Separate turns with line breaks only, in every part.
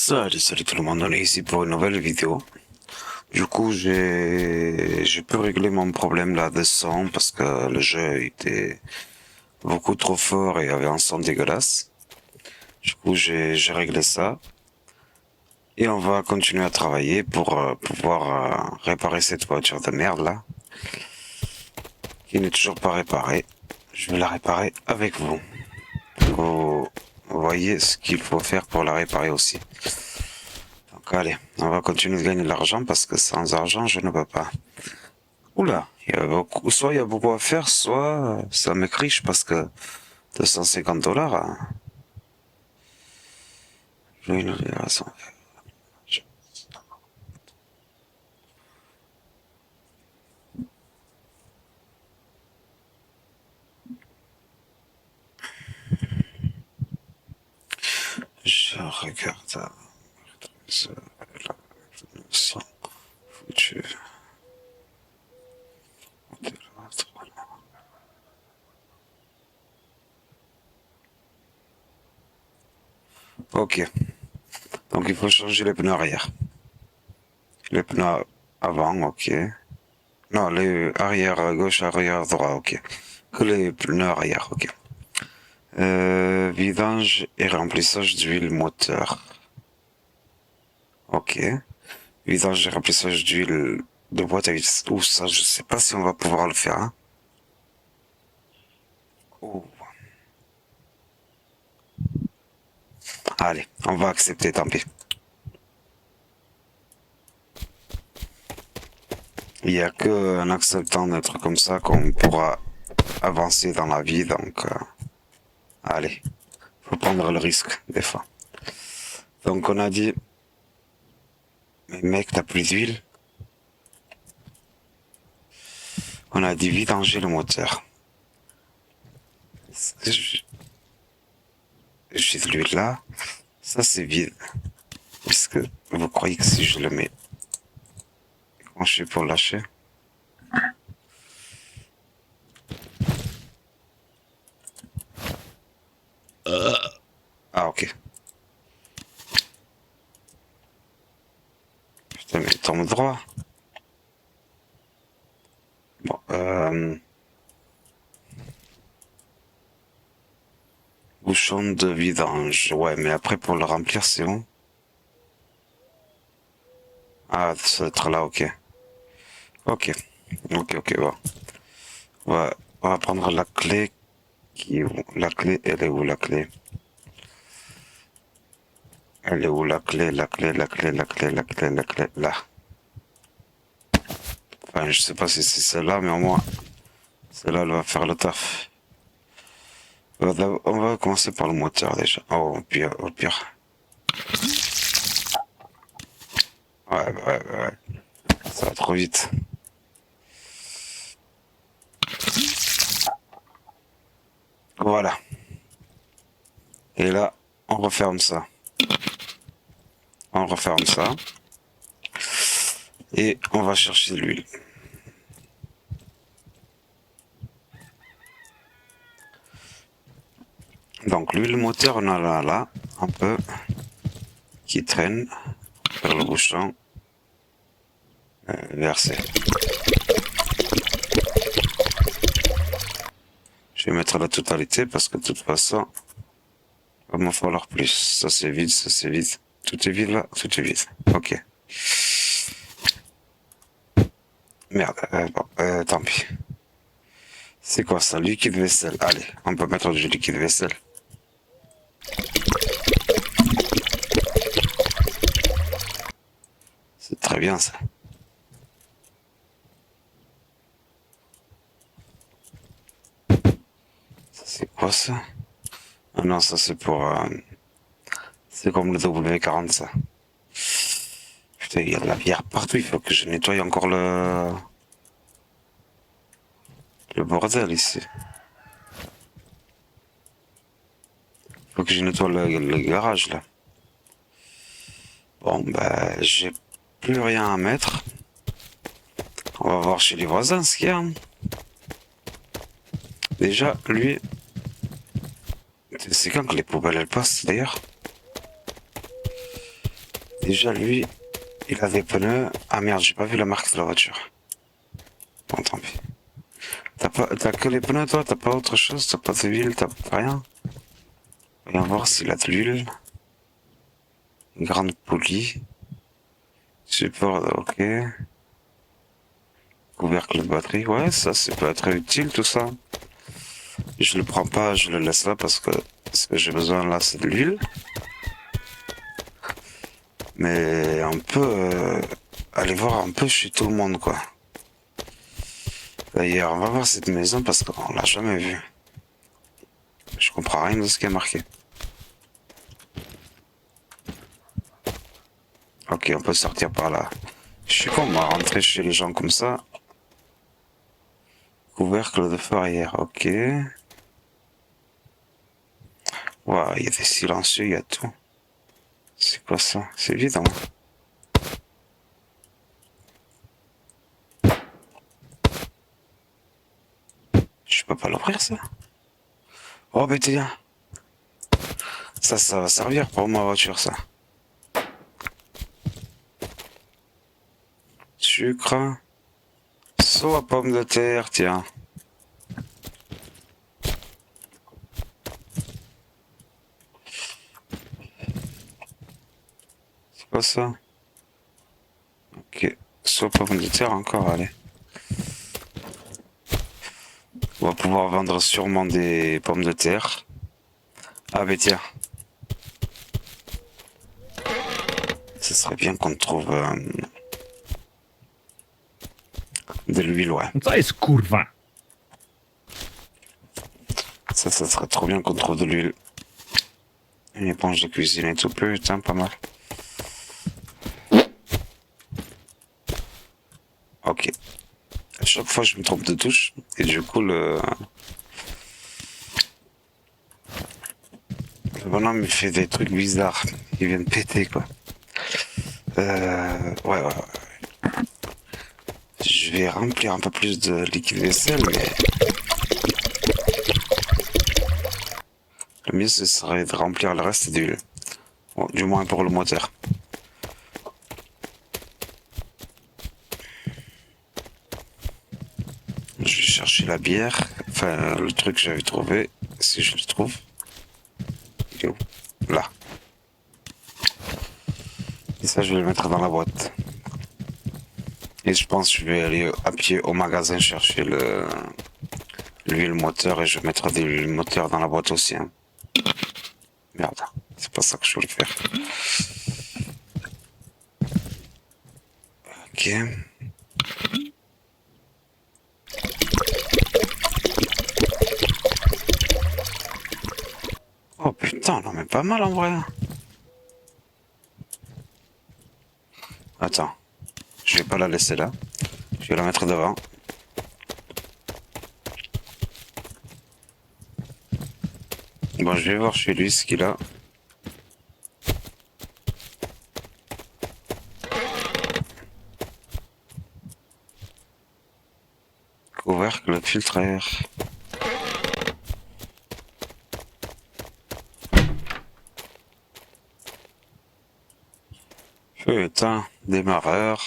Salut tout le monde, on est ici pour une nouvelle vidéo. Du coup, j'ai pu régler mon problème là de son parce que le jeu était beaucoup trop fort et avait un son dégueulasse. Du coup, j'ai réglé ça et on va continuer à travailler pour pouvoir réparer cette voiture de merde là qui n'est toujours pas réparée. Je vais la réparer avec vous. Vous voyez ce qu'il faut faire pour la réparer aussi. Donc allez, on va continuer de gagner de l'argent parce que sans argent, je ne peux pas. Oula, soit il y a beaucoup à faire, soit ça me criche parce que 250 $, j'ai une raison. Je regarde ça, sans foutu. Ok, donc il faut changer les pneus arrière. Les pneus avant, ok. Non, les arrière gauche, arrière droit, ok. Que les pneus arrière, ok. Vidange et remplissage d'huile moteur. Ok. Vidange et remplissage d'huile de boîte à vis. Ouh, ça, je sais pas si on va pouvoir le faire, hein. Ouh. Allez, on va accepter, tant pis. Il n'y a que en acceptant d'être comme ça qu'on pourra avancer dans la vie, donc allez, faut prendre le risque des fois. Donc on a dit, mais mec, t'as plus d'huile. On a dit vidanger le moteur. Est-ce que j'ai de l'huile là? Ça c'est vide. Est-ce que vous croyez que si je le mets, comment je fais pour lâcher? Ah ok. Putain mais il tombe droit. Bon, bouchon de vidange. Ouais, mais après pour le remplir c'est bon. Ah, ça doit être là, ok. Ok. Ok, bon. On va prendre la clé qui est où? La clé, elle est où la clé? Elle est où la clé? Là. Enfin, je sais pas si c'est celle-là, mais au moins, celle-là, elle va faire le taf. On va commencer par le moteur déjà. Oh, au pire. Ouais. Ça va trop vite. Voilà. Et là, on referme ça. On referme ça. Et on va chercher de l'huile. Donc l'huile moteur, on a là, un peu, qui traîne vers le bouchon versé. Je vais mettre la totalité parce que de toute façon, il va m'en falloir plus. Ça c'est vide, ça c'est vide. Tout est vide là, tout est vide. Ok. Merde, bon, tant pis. C'est quoi ça? Liquide vaisselle. Allez, on peut mettre du liquide vaisselle. C'est très bien ça. Ça c'est quoi ça? Ah non, ça c'est pour... c'est comme le W40 ça. Putain, il y a de la bière partout, il faut que je nettoie encore le bordel ici. Faut que je nettoie le garage là. Bon bah j'ai plus rien à mettre. On va voir chez les voisins ce qu'il y a. Déjà lui, c'est quand que les poubelles elles passent d'ailleurs. Déjà, lui, il a des pneus. Ah merde, j'ai pas vu la marque de la voiture. Bon, tant pis. T'as que les pneus, toi? T'as pas autre chose? T'as pas de huile? T'as rien? Viens voir s'il a de l'huile. Une grande poulie. Support, ok. Couvercle de batterie. Ouais, ça, peut être utile, tout ça. Je le prends pas, je le laisse là parce que ce que j'ai besoin là, c'est de l'huile. Mais on peut aller voir un peu chez tout le monde, quoi. D'ailleurs, on va voir cette maison parce qu'on l'a jamais vue. Je comprends rien de ce qui est marqué. Ok, on peut sortir par là. Je suis con, on va rentrer chez les gens comme ça. Couvercle de feu arrière, ok. Waouh, il y a des silencieux, il y a tout. C'est quoi ça? C'est évident. Je peux pas l'ouvrir, ça? Oh, mais tiens. Ça va servir pour ma voiture, ça. Sucre. Saut à pommes de terre, tiens. C'est quoi ça? Ok. Saut à pommes de terre encore, allez. On va pouvoir vendre sûrement des pommes de terre. Ah, mais tiens. Ce serait bien qu'on trouve de l'huile, ouais.
Co jest kurwa?
Ça serait trop bien qu'on trouve de l'huile. Une éponge de cuisine et tout, putain, pas mal. Ok. À chaque fois, je me trompe de touche. Et du coup, le bonhomme, il fait des trucs bizarres. Il vient de péter, quoi. Ouais. Je vais remplir un peu plus de liquide vaisselle, mais le mieux, ce serait de remplir le reste d'huile. Bon, du moins pour le moteur. Je vais chercher la bière. Enfin, le truc que j'avais trouvé. Si je le trouve. Il est où? Là. Et ça, je vais le mettre dans la boîte. Et je pense que je vais aller à pied au magasin chercher l'huile moteur et je vais mettre de l'huile moteur dans la boîte aussi. Hein. Merde, c'est pas ça que je voulais faire. Ok. Oh putain, non mais pas mal en vrai. Attends, je vais pas la laisser là. Je vais la mettre devant. Bon, je vais voir chez lui ce qu'il a. Couvercle, filtre à air. Putain, démarreur.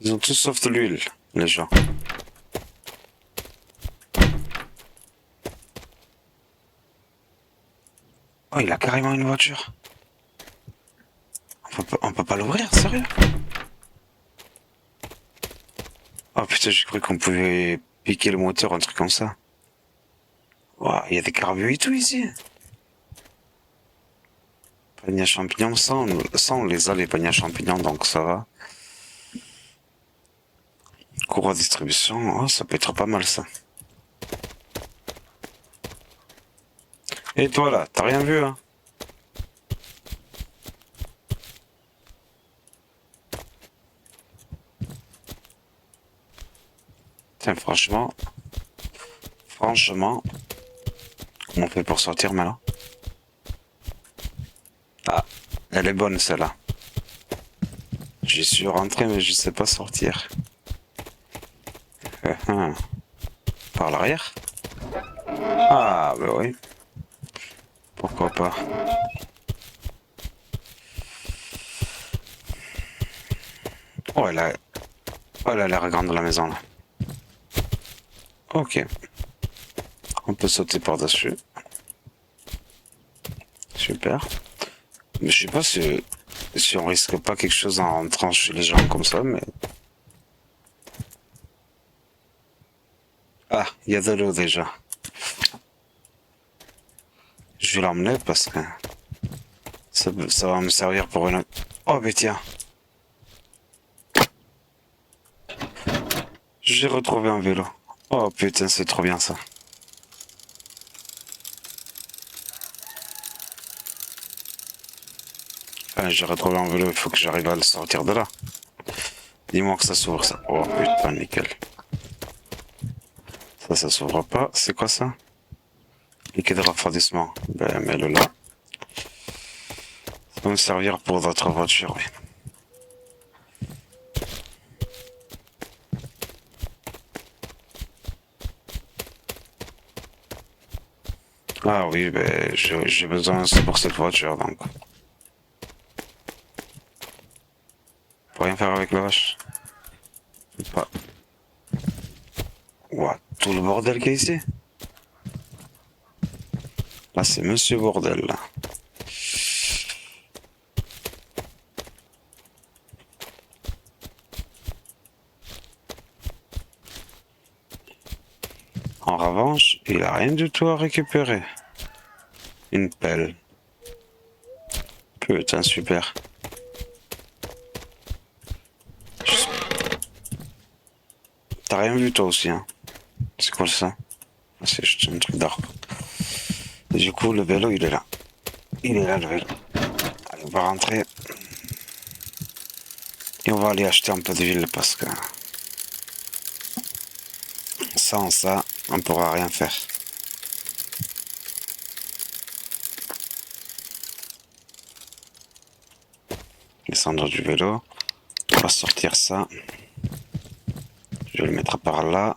Ils ont tous sauf de l'huile, les gens. Oh, il a carrément une voiture. On peut pas l'ouvrir, sérieux? Oh putain, j'ai cru qu'on pouvait piquer le moteur, un truc comme ça. Ouah, il y a des carburants et tout ici. Panier à champignons, ça on les a les paniers à champignons, donc ça va. Cours à distribution, oh, ça peut être pas mal ça. Et toi là, t'as rien vu hein? Tiens, franchement, comment on fait pour sortir maintenant? Ah, elle est bonne celle-là. J'y suis rentré mais je sais pas sortir. Par l'arrière? Ah bah oui. Pourquoi pas. Oh, elle a l'air grande la maison là. Ok. On peut sauter par-dessus. Super. Mais je sais pas si on risque pas quelque chose en rentrant chez les gens comme ça, mais. Ah, il y a de l'eau déjà. Je vais l'emmener parce que ça va me servir pour une. Oh, mais tiens, j'ai retrouvé un vélo. Oh putain, c'est trop bien ça. Enfin, j'ai retrouvé un vélo, il faut que j'arrive à le sortir de là. Dis-moi que ça s'ouvre ça. Oh putain, nickel. Ça s'ouvre pas. C'est quoi ça? Liquide de refroidissement. Ben, mets-le là. Ça va me servir pour d'autres voitures, oui. Ah oui, ben, j'ai besoin de ça pour cette voiture, donc. Faut rien faire avec la vache. Pas. Ouah, tout le bordel qu'il y a ici. Là, c'est Monsieur Bordel, là. En revanche, il a rien du tout à récupérer. Une pelle. Putain, super. T'as rien vu toi aussi, hein? C'est quoi ça? Ah, c'est juste un truc d'arbre. Et du coup, le vélo, il est là. Il est là, le vélo. Allez, on va rentrer. Et on va aller acheter un peu de d'huile parce que sans ça, on pourra rien faire. Descendre du vélo. On va sortir ça. Je vais le mettre par là.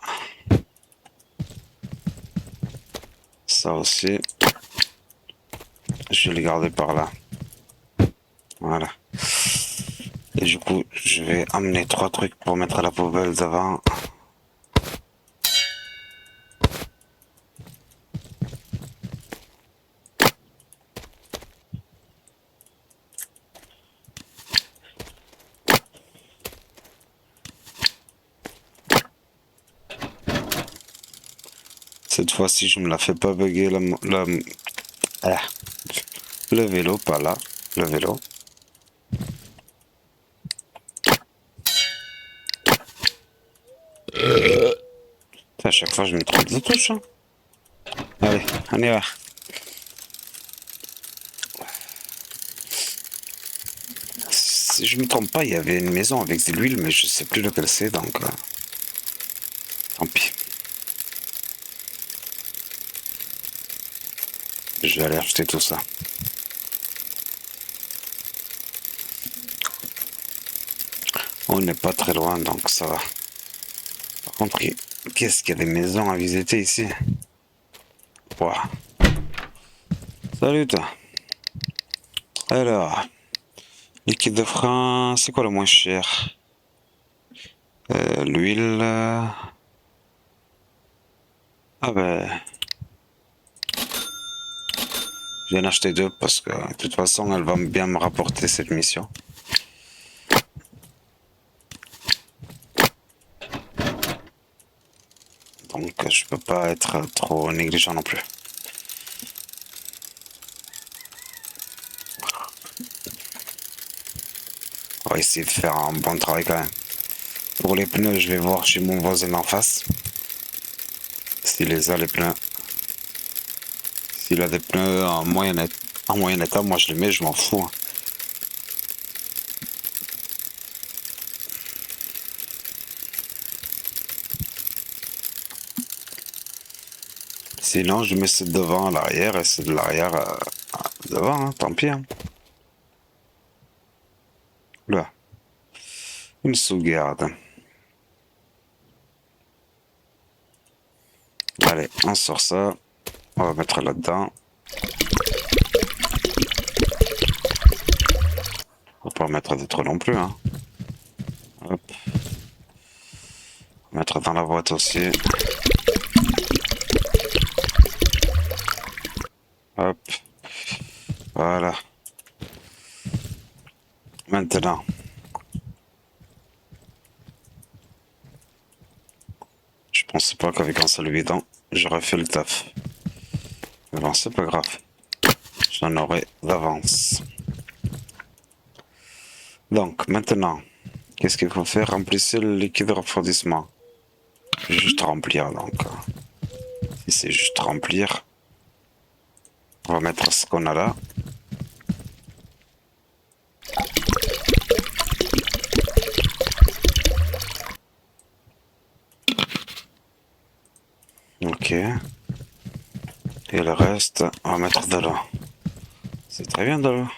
Ça aussi. Je vais le garder par là. Voilà. Et du coup, je vais amener 3 trucs pour mettre à la poubelle devant. Cette fois-ci, je me la fais pas bugger ah, le vélo, pas là. Le vélo. À chaque fois, je me trompe de touche. Hein. Allez, on y va. Si je me trompe pas, il y avait une maison avec de l'huile, mais je sais plus lequel c'est, donc tant pis. Je vais aller acheter tout ça. On n'est pas très loin, donc ça va. Par contre, qu'est-ce qu'il y a des maisons à visiter ici? Ouah. Salut toi. Alors, liquide de frein, c'est quoi le moins cher? L'huile. Ah ben. Je viens d'acheter 2 parce que de toute façon, elle va bien me rapporter cette mission. Donc je peux pas être trop négligent non plus. On va essayer de faire un bon travail quand même. Pour les pneus, je vais voir chez mon voisin en face. S'il les a les pneus. S'il a des pneus en moyen état, moi je les mets, je m'en fous. Hein. Sinon, je mets ceux de devant à l'arrière et ceux de l'arrière devant, hein, tant pis. Hein. Là, une sauvegarde. Allez, on sort ça. On va mettre là-dedans. On va pas mettre de trop non plus. Hein. Mettre dans la boîte aussi. Hop. Voilà. Maintenant. Je pensais pas qu'avec un seul bidon, j'aurais fait le taf. Mais bon, c'est pas grave. J'en aurai d'avance. Donc, maintenant, qu'est-ce qu'il faut faire? Remplissez le liquide de refroidissement. Juste remplir, donc. Si c'est juste remplir, on va mettre ce qu'on a là. Ok. Et le reste, on va mettre de l'eau. C'est très bien de l'eau.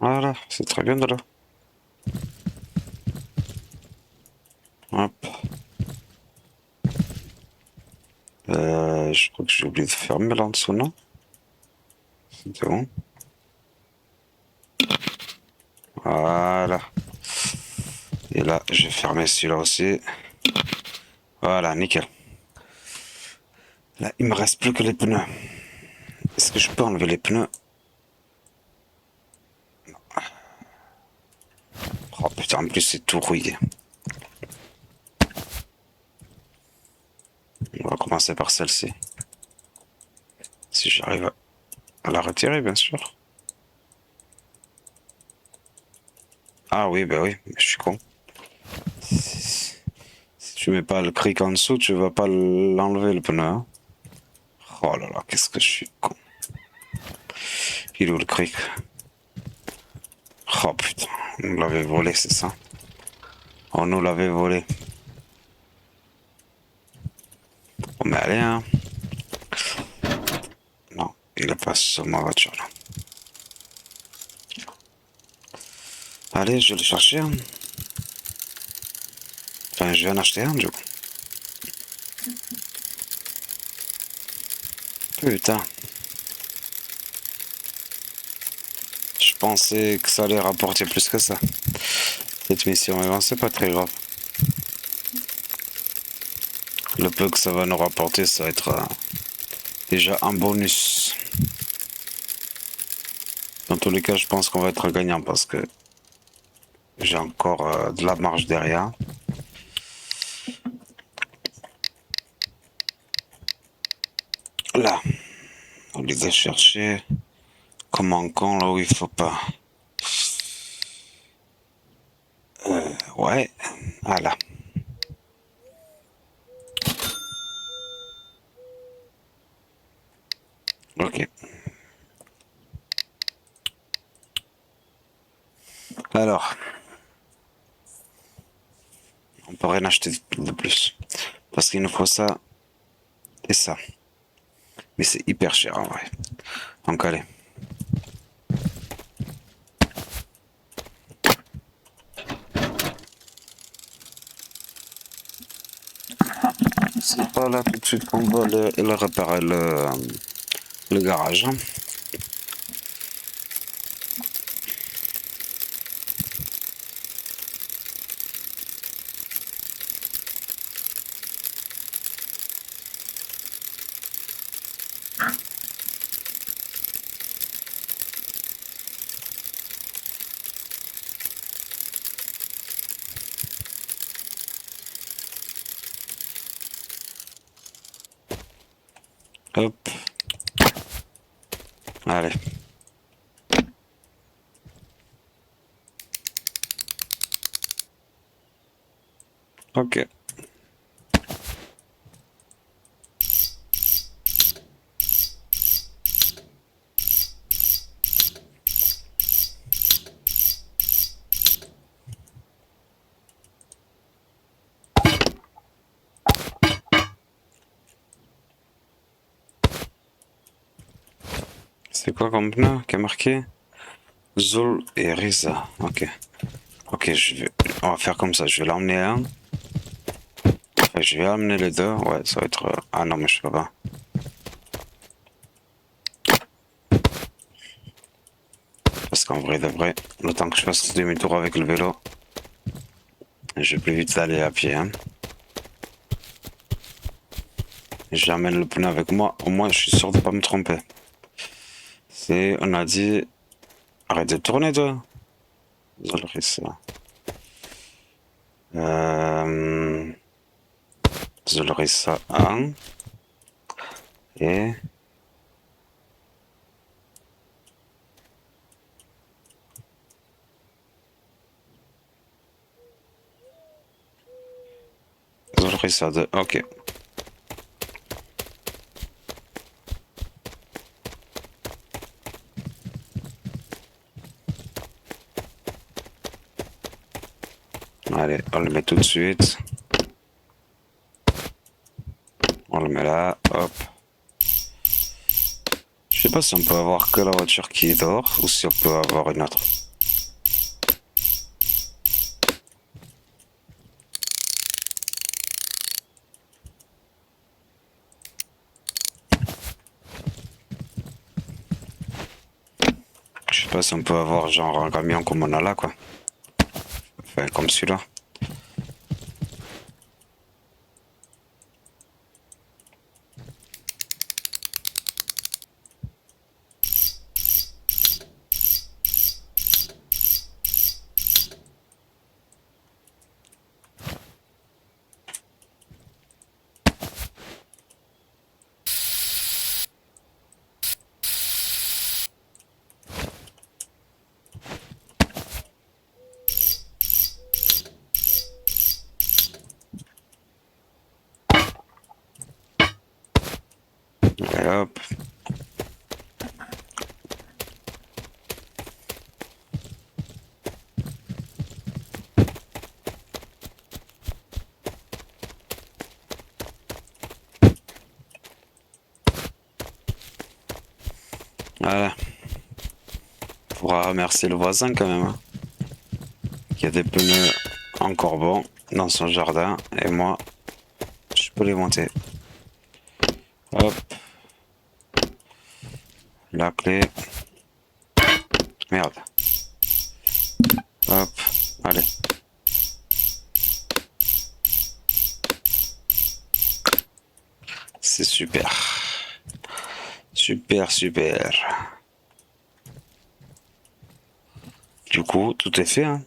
Voilà, c'est très bien de l'eau. Hop. Je crois que j'ai oublié de fermer là en dessous, non? C'est bon. Voilà. Et là, je vais fermer celui-là aussi. Voilà, nickel. Là, il me reste plus que les pneus. Est-ce que je peux enlever les pneus? Oh putain, en plus c'est tout rouillé. On va commencer par celle-ci. Si j'arrive à la retirer, bien sûr. Ah oui, bah oui, je suis con. Si tu mets pas le cric en dessous, tu vas pas l'enlever le pneu. Hein. Oh là là, qu'est-ce que je suis con. Il est où le cric? Oh putain, on nous l'avait volé, c'est ça? On nous l'avait volé. Bon, mais allez, hein. Non, il est pas sur ma voiture là. Allez, je vais le chercher. Hein. Enfin, je vais en acheter un du coup. Putain. Je pensais que ça allait rapporter plus que ça. Cette mission, mais bon, c'est pas très grave. Le peu que ça va nous rapporter, ça va être déjà un bonus. Dans tous les cas, je pense qu'on va être gagnant parce que j'ai encore de la marge derrière. Là, on les a cherchés comme un con là où il faut pas. Ouais, voilà. Ok. Alors, on peut rien acheter de plus. Parce qu'il nous faut ça et ça. Mais c'est hyper cher en vrai. Donc allez. C'est pas là tout de suite qu'on va le réparer le garage. Hein. Hop. Allez. Ok. C'est quoi comme pneu qui est marqué? Zul et Risa. Ok. Ok, on va faire comme ça. Je vais l'emmener un. Je vais amener les deux. Ouais, ça va être... Ah non, mais je peux pas. Parce qu'en vrai de vrai, le temps que je fasse demi-tour avec le vélo, je vais plus vite aller à pied. Hein. J'amène le pneu avec moi. Au moins, je suis sûr de pas me tromper. On a dit... Arrête de tourner, toi. Zolrissa. Zolrissa 1. Et... Zolrissa 2. Ok. Allez, on le met tout de suite. On le met là, hop. Je sais pas si on peut avoir que la voiture qui dort ou si on peut avoir une autre. Je sais pas si on peut avoir genre un camion comme on a là quoi. Enfin comme celui-là. Et hop. Voilà. Faudra remercier le voisin quand même. Hein. Qui a des pneus encore bons dans son jardin. Et moi, je peux les monter. Hop. La clé. Merde. Hop. Allez. C'est super. Super, super. Du coup, tout est fait. Hein.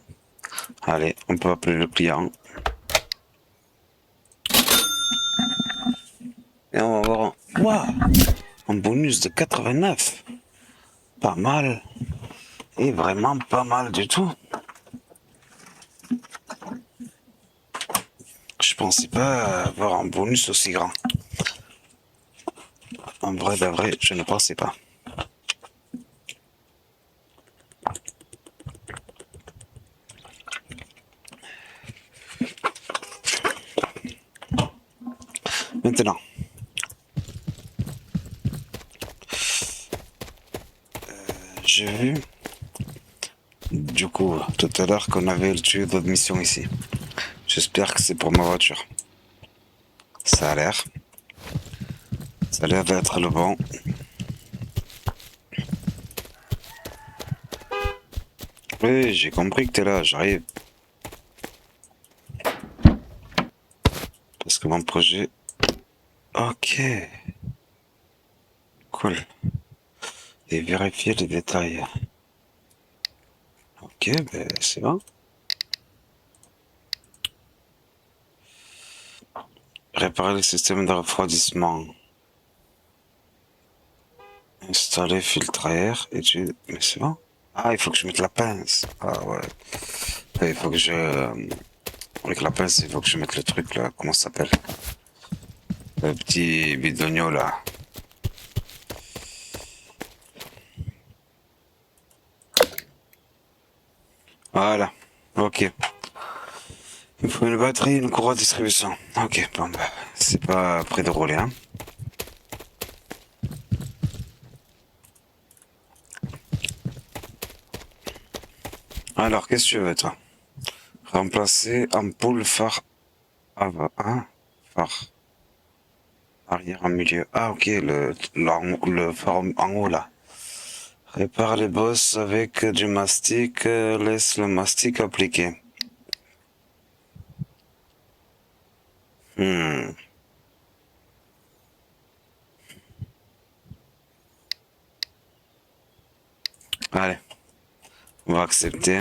Allez, on peut appeler le client. Et on va avoir un bonus de 89. Pas mal. Et vraiment pas mal du tout. Je pensais pas avoir un bonus aussi grand. En vrai de vrai, je ne pensais pas. Maintenant, j'ai vu du coup tout à l'heure qu'on avait le tuyau d'admission ici. J'espère que c'est pour ma voiture. Ça a l'air. Ça a l'air d'être le bon. Oui, j'ai compris que t'es là, j'arrive. Parce que mon projet... Ok. Cool. Et vérifier les détails. Ok, ben c'est bon. Réparer le système de refroidissement. Installer filtre à air. Mais c'est bon. Ah, il faut que je mette la pince. Ah ouais. Il faut que je... Avec la pince, il faut que je mette le truc là. Comment ça s'appelle? Le petit bidonio là. Voilà. Ok. Il faut une batterie, une courroie de distribution. Ok, bon bah, c'est pas près de rouler, hein. Alors, qu'est-ce que tu veux, toi? Remplacer ampoule phare avant, hein? phare. Arrière en milieu. Ah ok, le phare en haut là. Répare les bosses avec du mastic, laisse le mastic appliqué. Hmm. Allez, on va accepter.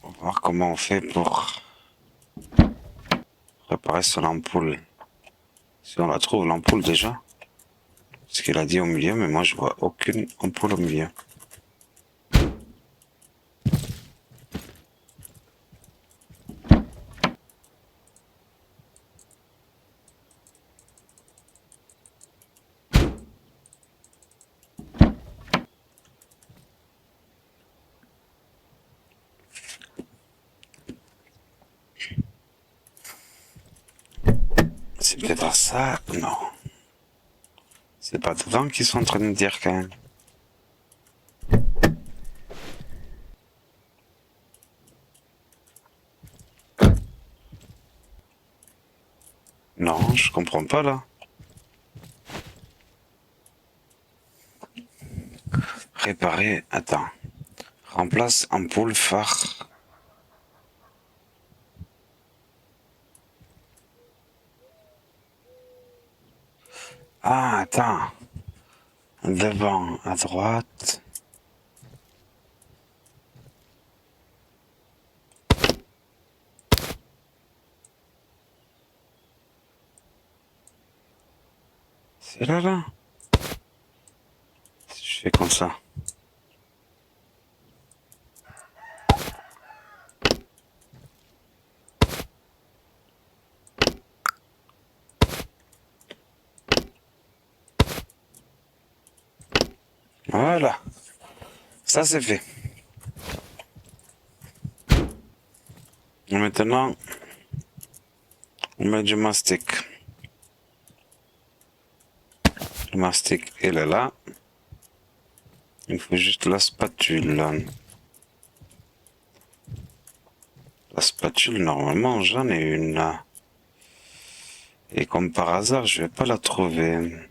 On va voir comment on fait pour réparer son ampoule. Si on la trouve l'ampoule déjà. Ce qu'il a dit au milieu, mais moi je vois aucune ampoule au milieu. C'est peut-être ça. Non. C'est pas dedans qu'ils sont en train de dire quand même. Non, je comprends pas là. Réparer. Attends. Remplace ampoule phare. Ah, attends. Devant, à droite. C'est là, là. Si je fais comme ça. Voilà. Ça, c'est fait. Et maintenant, on met du mastic. Le mastic, il est là. Il faut juste la spatule. La spatule, normalement, j'en ai une là. Et comme par hasard, je vais pas la trouver.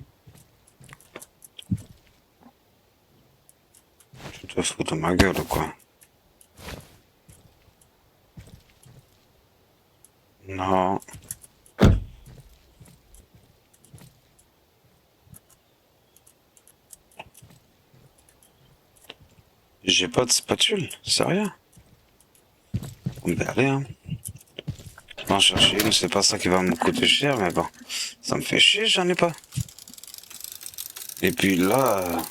Tu te fous de ma gueule ou quoi? Non. J'ai pas de spatule, sérieux? Ben allez, hein. Je vais en chercher une, c'est pas ça qui va me coûter cher, mais bon. Ça me fait chier, j'en ai pas. Et puis là,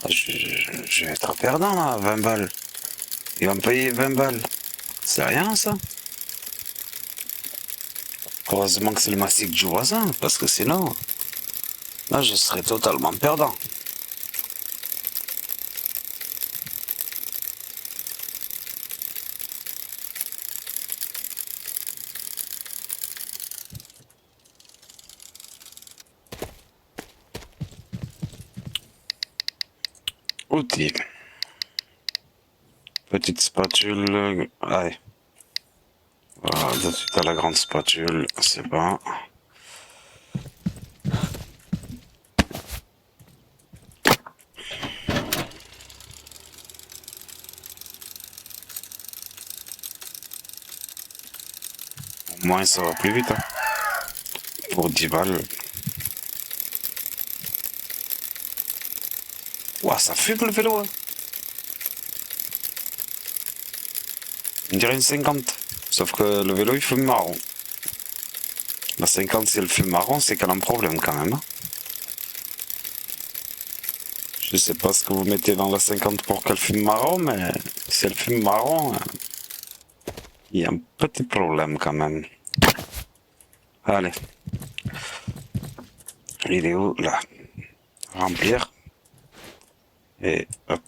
je vais être perdant là, 20 balles. Il va me payer 20 balles. C'est rien ça. Heureusement que c'est le mastic du voisin, parce que sinon, là je serais totalement perdant. Outils. Petite spatule. Allez. Voilà, de suite à la grande spatule, c'est bon. Au moins ça va plus vite. Hein. Pour 10 balles. Ouah, ça fume le vélo. Hein. On dirait une 50. Sauf que le vélo il fume marron. La 50 si elle fume marron, c'est qu'elle a un problème quand même. Hein. Je sais pas ce que vous mettez dans la 50 pour qu'elle fume marron, mais si elle fume marron, il y a un petit problème quand même. Allez. Il est où là? Remplir. Et hop.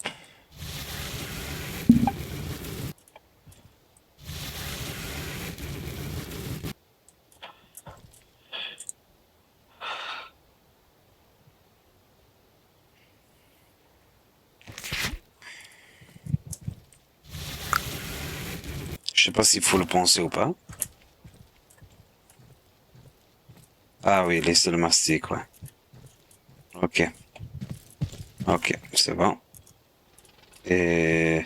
sais pas s'il faut le penser ou pas. Ah oui, laisser le mastic, ouais. Ok. Ok, c'est bon. Et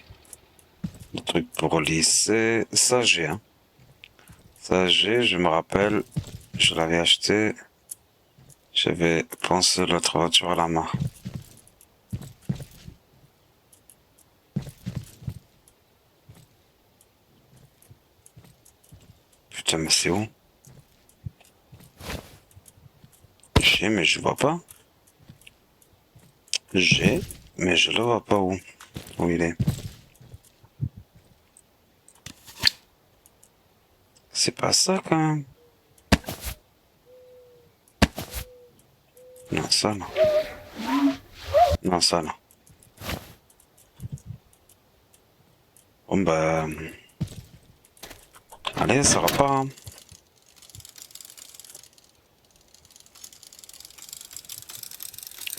le truc pour lisser, ça j'ai, hein. Ça j'ai, je me rappelle, je l'avais acheté. J'avais pensé l'autre voiture à la main. Putain, mais c'est où? J'ai, mais je vois pas. J'ai, mais je le vois pas où il est. C'est pas ça quand même. Non, ça non. Non, ça non. Bon bah... Allez, ça repart, hein.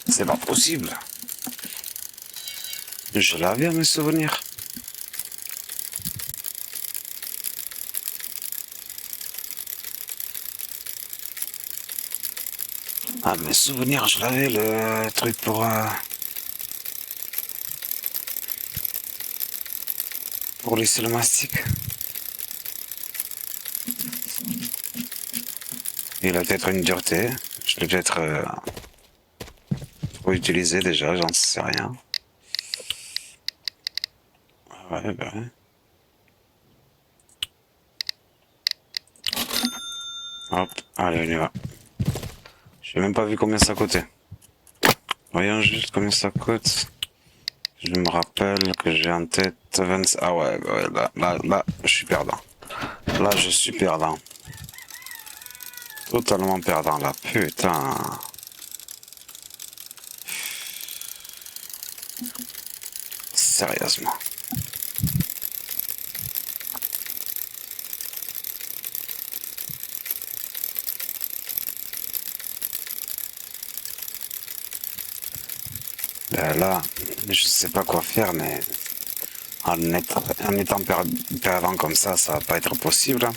C'est pas possible. Je l'avais à mes souvenirs. Ah, mes souvenirs, je l'avais le truc pour laisser le mastic. Il a peut-être une dureté. Je l'ai peut-être trop utilisé déjà, j'en sais rien. Ouais, bah ouais. Hop, allez, on y va. J'ai même pas vu combien ça coûtait. Voyons juste combien ça coûte. Je me rappelle que j'ai en tête 20... Ah ouais, bah ouais, là, je suis perdant. Là, je suis perdant. Totalement perdant, là. Putain. Sérieusement. Là, je sais pas quoi faire, mais en étant perdant comme ça va pas être possible, hein.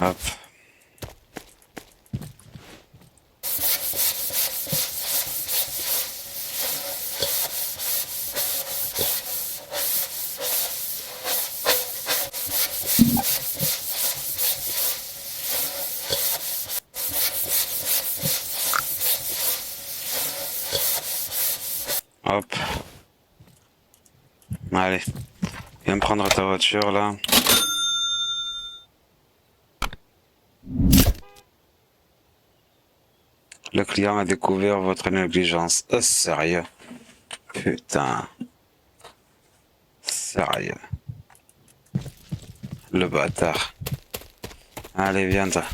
Hop. Hop. Allez. Viens prendre ta voiture, là. Le client a découvert votre négligence. Oh, sérieux. Putain. Sérieux. Le bâtard. Allez, viens, toi.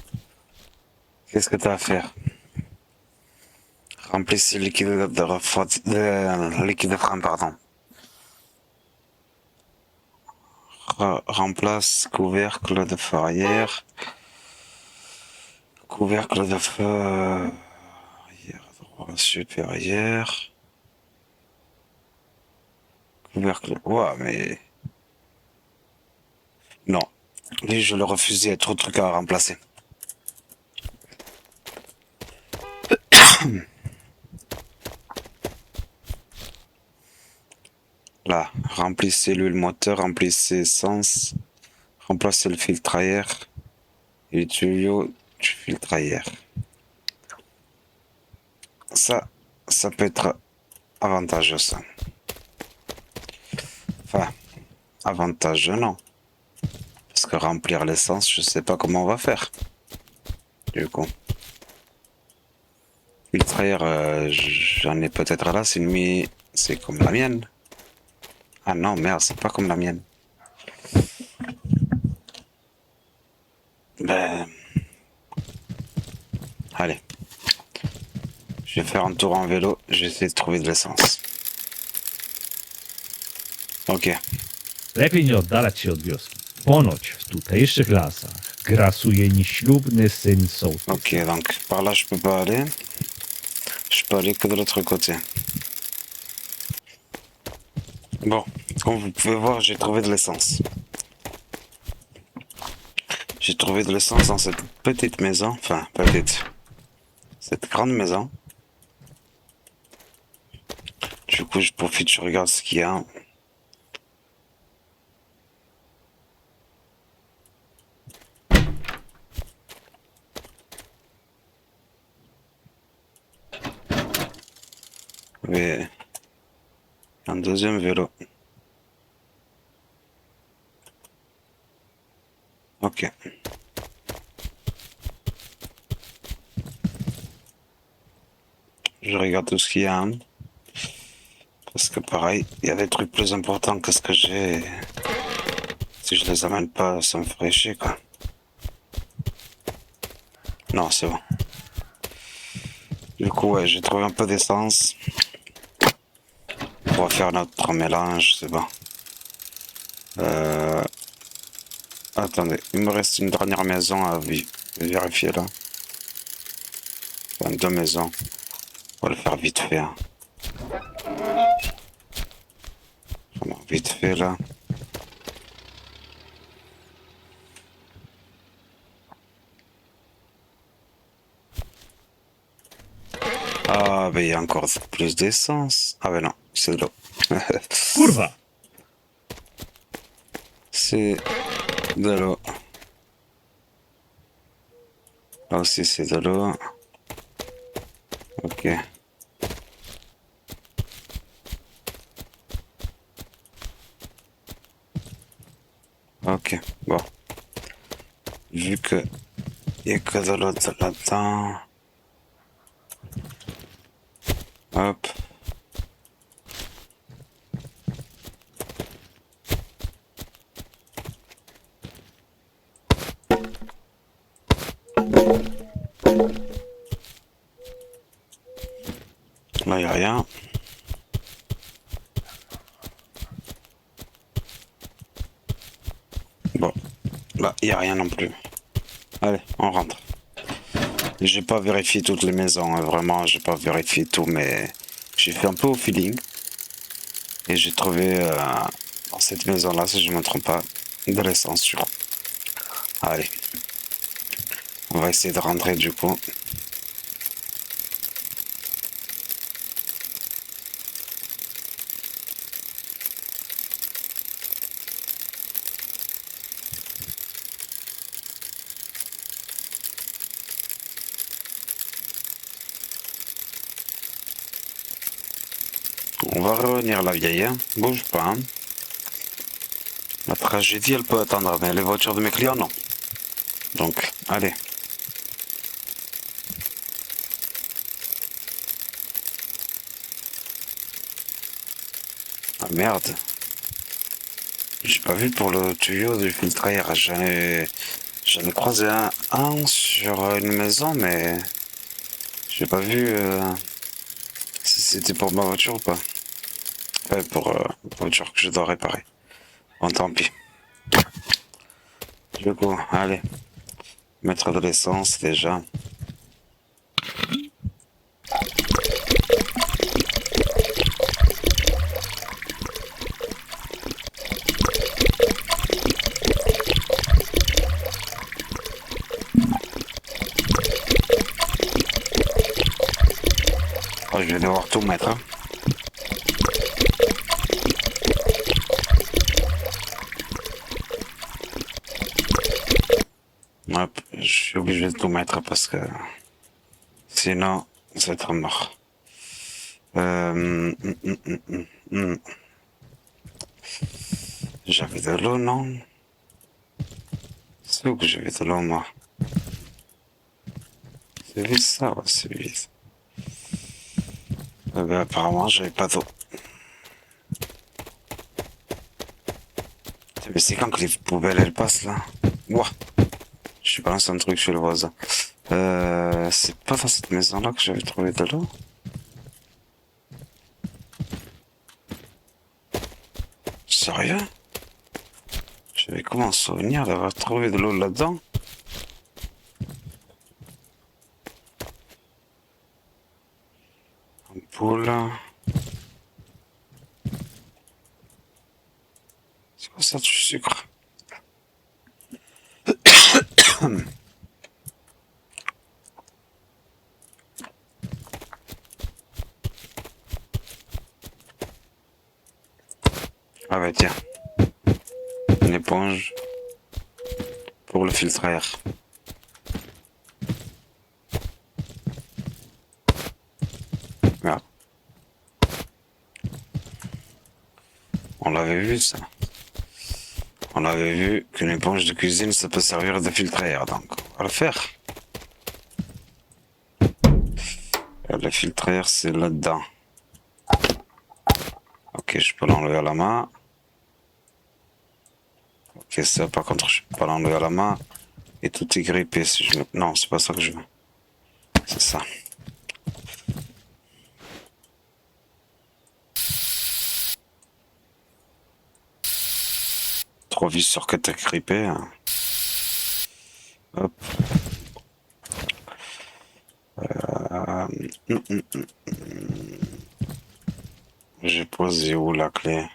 Qu'est-ce que t'as à faire? Remplissez le liquide liquide de frein, pardon. Remplace couvercle de fourrière. Couvercle de fourrière droit supérieur. Couvercle. Ouah, mais. Non. Lui, je le refuse, il y a trop de trucs à remplacer. Là, remplissez l'huile moteur, remplissez essence, remplacez le filtre à air et le tuyau du filtre à air. Ça peut être avantageux, ça. Enfin, avantageux, non. Parce que remplir l'essence, je sais pas comment on va faire. Du coup. Filtre à air, j'en ai peut-être là, c'est comme la mienne. Ah non, merde, c'est pas comme la mienne. Ben, allez. Je vais faire un tour en vélo, je vais essayer de trouver de l'essence. Ok.
Lepiej nie oddalać się od wioski. Ponoć w tutejszych lasach grasuje nieślubny syn sołtysa.
Ok, donc par là je peux pas aller. Je peux aller que de l'autre côté. Bon, comme vous pouvez voir, j'ai trouvé de l'essence. J'ai trouvé de l'essence dans cette petite maison, enfin petite, cette grande maison. Du coup, je profite, je regarde ce qu'il y a. Mais un deuxième vélo. Ok. Je regarde tout ce qu'il y a. Hein. Parce que pareil, il y a des trucs plus importants que ce que j'ai. Si je les amène pas, ça me ferait chier, quoi. Non, c'est bon. Du coup, ouais, j'ai trouvé un peu d'essence. On va faire notre mélange, c'est bon. Attendez, il me reste une dernière maison à vérifier là. Enfin, deux maisons. On va le faire vite fait. Hein. Vraiment, vite fait là. Ah, ben il y a encore plus d'essence. Ah, ben non, c'est de l'eau.
Kurwa!
C'est de l'eau. Là aussi, c'est de l'eau. Ok. Ok, bon. Vu que il y a que de l'eau là-dedans. Hop. Là, il n'y a rien. Bon. Là, il n'y a rien non plus. Allez, on rentre. J'ai pas vérifié toutes les maisons, hein, vraiment, j'ai pas vérifié tout, mais j'ai fait un peu au feeling. Et j'ai trouvé dans cette maison-là, si je ne me trompe pas, de l'essence sûre. Allez, on va essayer de rentrer du coup. On va revenir la vieille, hein. Bouge pas. Hein. La tragédie, elle peut attendre, mais les voitures de mes clients, non. Donc, allez. Ah merde. J'ai pas vu pour le tuyau du filtre à air. J'en ai croisé un sur une maison, mais j'ai pas vu si c'était pour ma voiture ou pas. Ouais, pour la voiture que je dois réparer. Bon, tant pis. Du coup, allez. Mettre de l'essence déjà. Oh, je vais devoir tout mettre. Hein. Hop, je suis obligé de tout mettre parce que sinon, ça va être mort. Hum, hum, hum. J'avais de l'eau, non? C'est où que j'avais de l'eau, moi? C'est vite ça, ouais, c'est vite. Ben, apparemment, j'avais pas d'eau. Mais c'est quand que les poubelles, elles passent, là? Ouah! Je balance un truc chez le voisin. C'est pas dans cette maison-là que j'avais trouvé de l'eau? Sérieux? J'avais comment souvenir d'avoir trouvé de l'eau là-dedans? poules. C'est quoi ça du sucre? Ah bah tiens, une éponge pour le filtre à air. Merde. On l'avait vu ça. On avait vu qu'une éponge de cuisine ça peut servir de filtre à air, donc on va le faire. Le filtre à air c'est là-dedans. Ok, je peux l'enlever à la main. Ok, ça par contre je peux pas l'enlever à la main. Et tout est grippé si je... Non, c'est pas ça que je veux. C'est ça. Trop vis sur que t'as grippé. Hein. Hop. Hum, hum, hum. J'ai posé où la clé?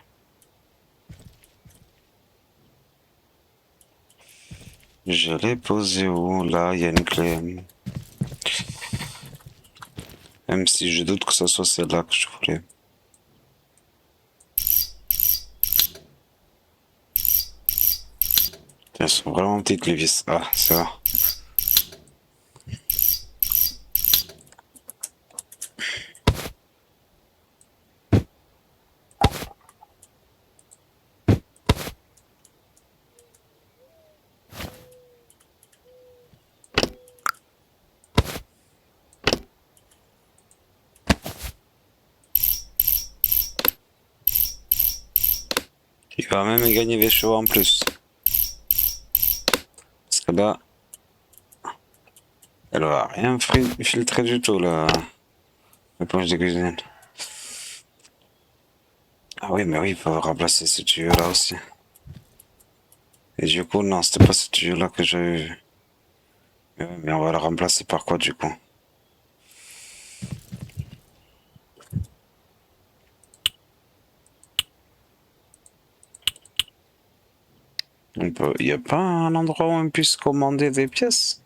Je l'ai posé où? Là, il y a une clé. Même si je doute que ce soit celle-là que je voulais. Elles sont vraiment petites les vis. Ah, ça va. Il va même gagner des chevaux en plus. Parce que là, elle va rien filtrer du tout, la l'éponge de cuisine. Ah oui, mais oui, il faut remplacer ce tuyau-là aussi. Et du coup, non, c'était pas ce tuyau-là que j'avais vu. Mais on va le remplacer par quoi, du coup? On peut... Y a pas un endroit où on puisse commander des pièces?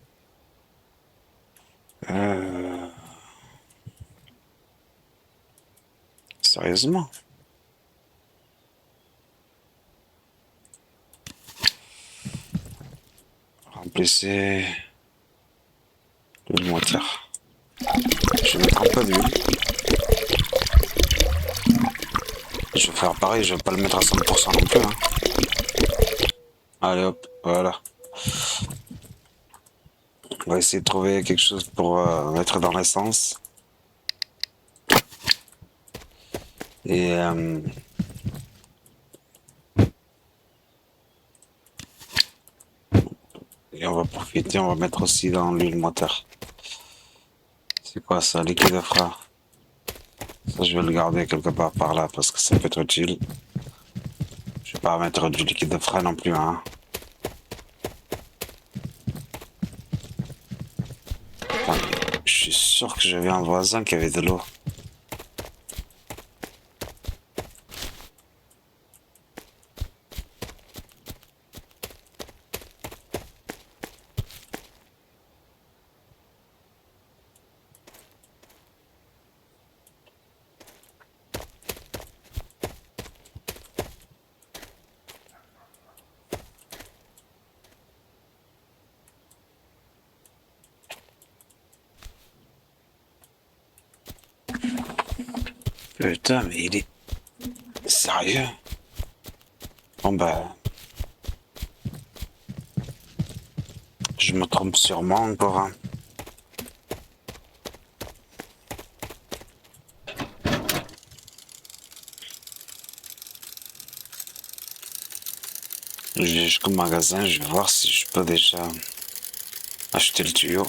Sérieusement? Remplacer l'huile moteur. Je vais mettre un peu d'huile. Je vais faire pareil, je vais pas le mettre à 100% non plus. Hein. Allez hop, voilà. On va essayer de trouver quelque chose pour mettre dans l'essence. Et on va profiter, on va mettre aussi dans l'huile moteur. C'est quoi ça, liquide de frein? Ça, je vais le garder quelque part par là parce que ça peut être utile. Je vais pas mettre du liquide de frein non plus, hein. Attends, je suis sûr que j'avais un voisin qui avait de l'eau. Putain, mais il est sérieux? Bon bah, je me trompe sûrement encore. Hein. Je vais jusqu'au magasin, je vais voir si je peux déjà acheter le tuyau.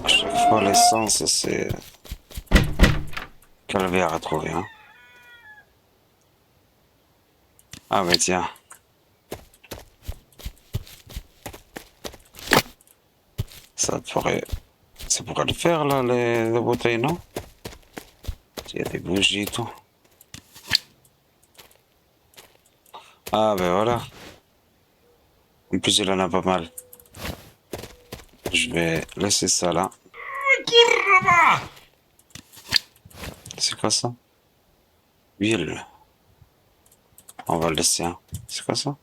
À chaque fois, l'essence, c'est calvaire à trouver. Hein. Ah, mais tiens. Ça pourrait le faire, là, les bouteilles, non? Il y a des bougies et tout. Ah ben voilà. En plus il en a pas mal. Je vais laisser ça là. C'est quoi ça? Huile. On va le laisser. Hein. C'est quoi ça?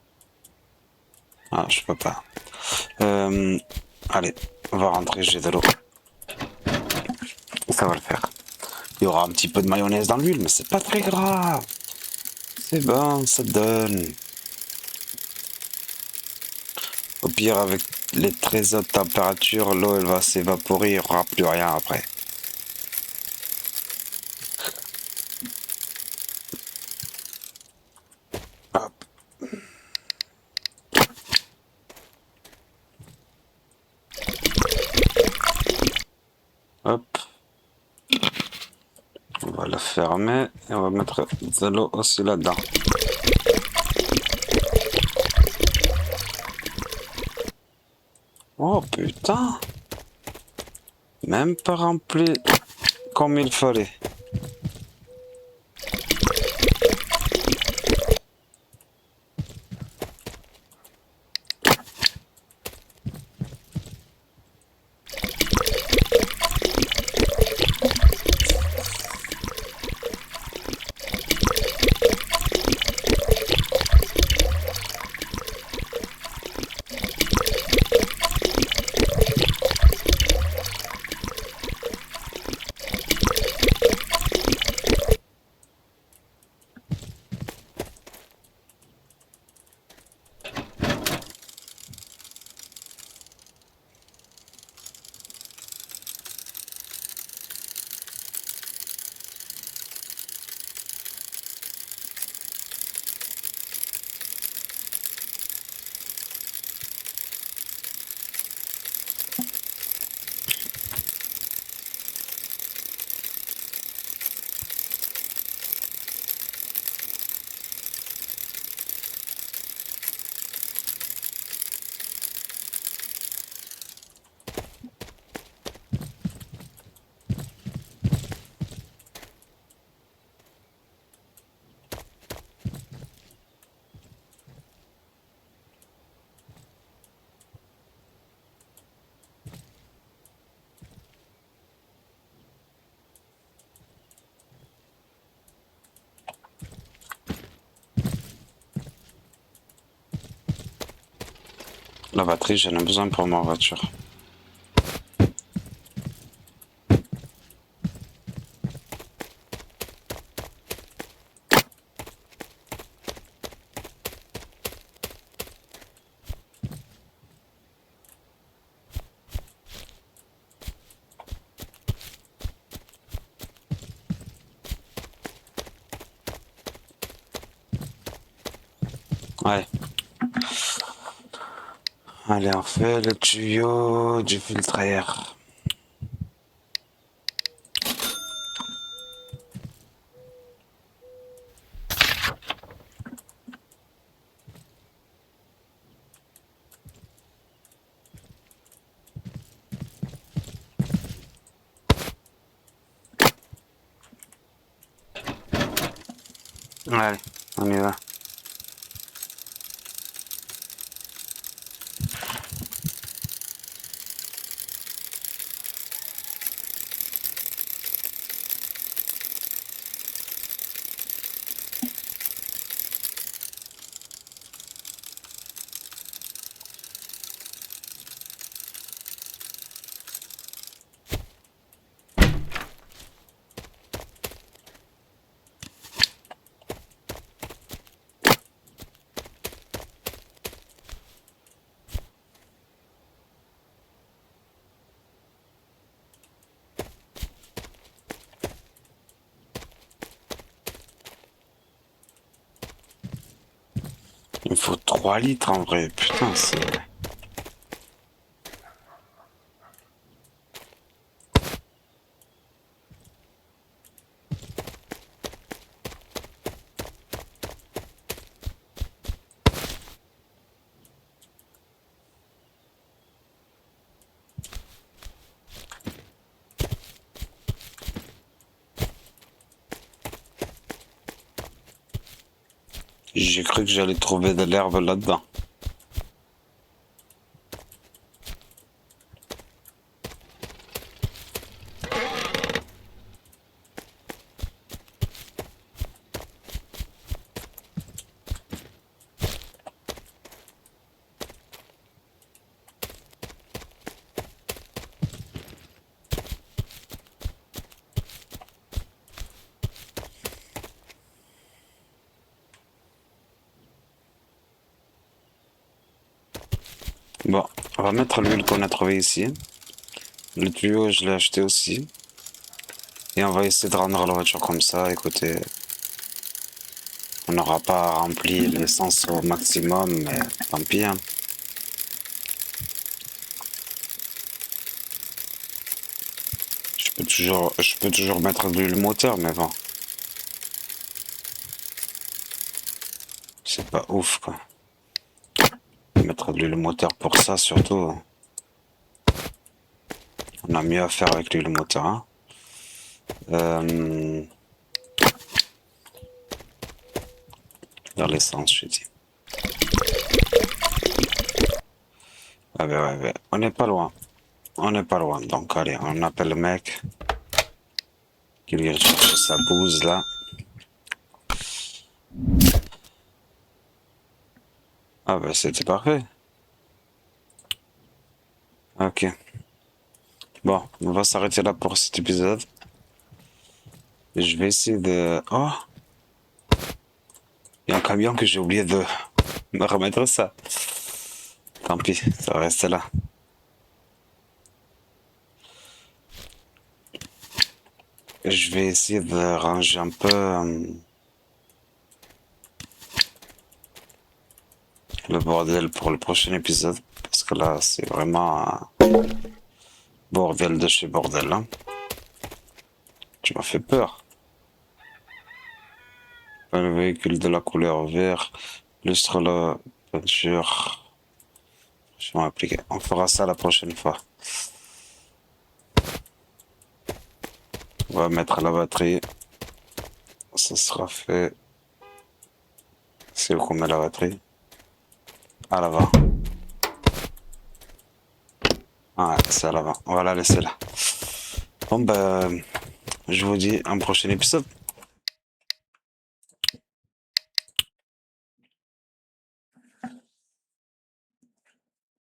Ah, je peux pas. Allez, on va rentrer, j'ai de l'eau. Ça va le faire. Il y aura un petit peu de mayonnaise dans l'huile, mais c'est pas très grave. C'est bon, ça donne. Au pire, avec les très hautes températures, l'eau elle va s'évaporer, il n'y aura plus rien après. Hop. Hop. On va la fermer et on va mettre de l'eau aussi là-dedans. Oh putain! Même pas rempli comme il fallait. La batterie, j'en ai besoin pour ma voiture. Ouais. Allez, on fait le tuyau du filtre à air. Allez, on y va. Il me faut 3 litres en vrai. Putain, c'est... J'ai cru que j'allais trouver de l'herbe là-dedans. Bon, on va mettre l'huile qu'on a trouvée ici. Le tuyau, je l'ai acheté aussi. Et on va essayer de rendre la voiture comme ça. Écoutez, on n'aura pas rempli l'essence au maximum, mais tant pis, hein. Je peux toujours mettre de l'huile moteur, mais bon, c'est pas ouf, quoi. Mettre de l'huile moteur pour ça, surtout, on a mieux à faire avec l'huile moteur, hein. Euh, Vers l'essence, je dis. Ah ben ouais, ouais, on n'est pas loin. On n'est pas loin. Donc allez, on appelle le mec qui vient chercher sa bouse là. Ah ben c'était parfait. Ok. Bon, on va s'arrêter là pour cet épisode. Et je vais essayer de... Oh, il y a un camion que j'ai oublié de me remettre ça. Tant pis, ça va rester là. Je vais essayer de ranger un peu le bordel pour le prochain épisode. Parce que là, c'est vraiment un bordel de chez bordel, hein. Tu m'as fait peur. Le véhicule de la couleur vert, lustre la peinture. Je vais appliquer. On fera ça la prochaine fois. On va mettre la batterie. Ça sera fait. C'est où qu'on met la batterie? À l'avant. Ah, c'est à l'avant. On va la laisser là. Bon, ben, je vous dis à un prochain épisode.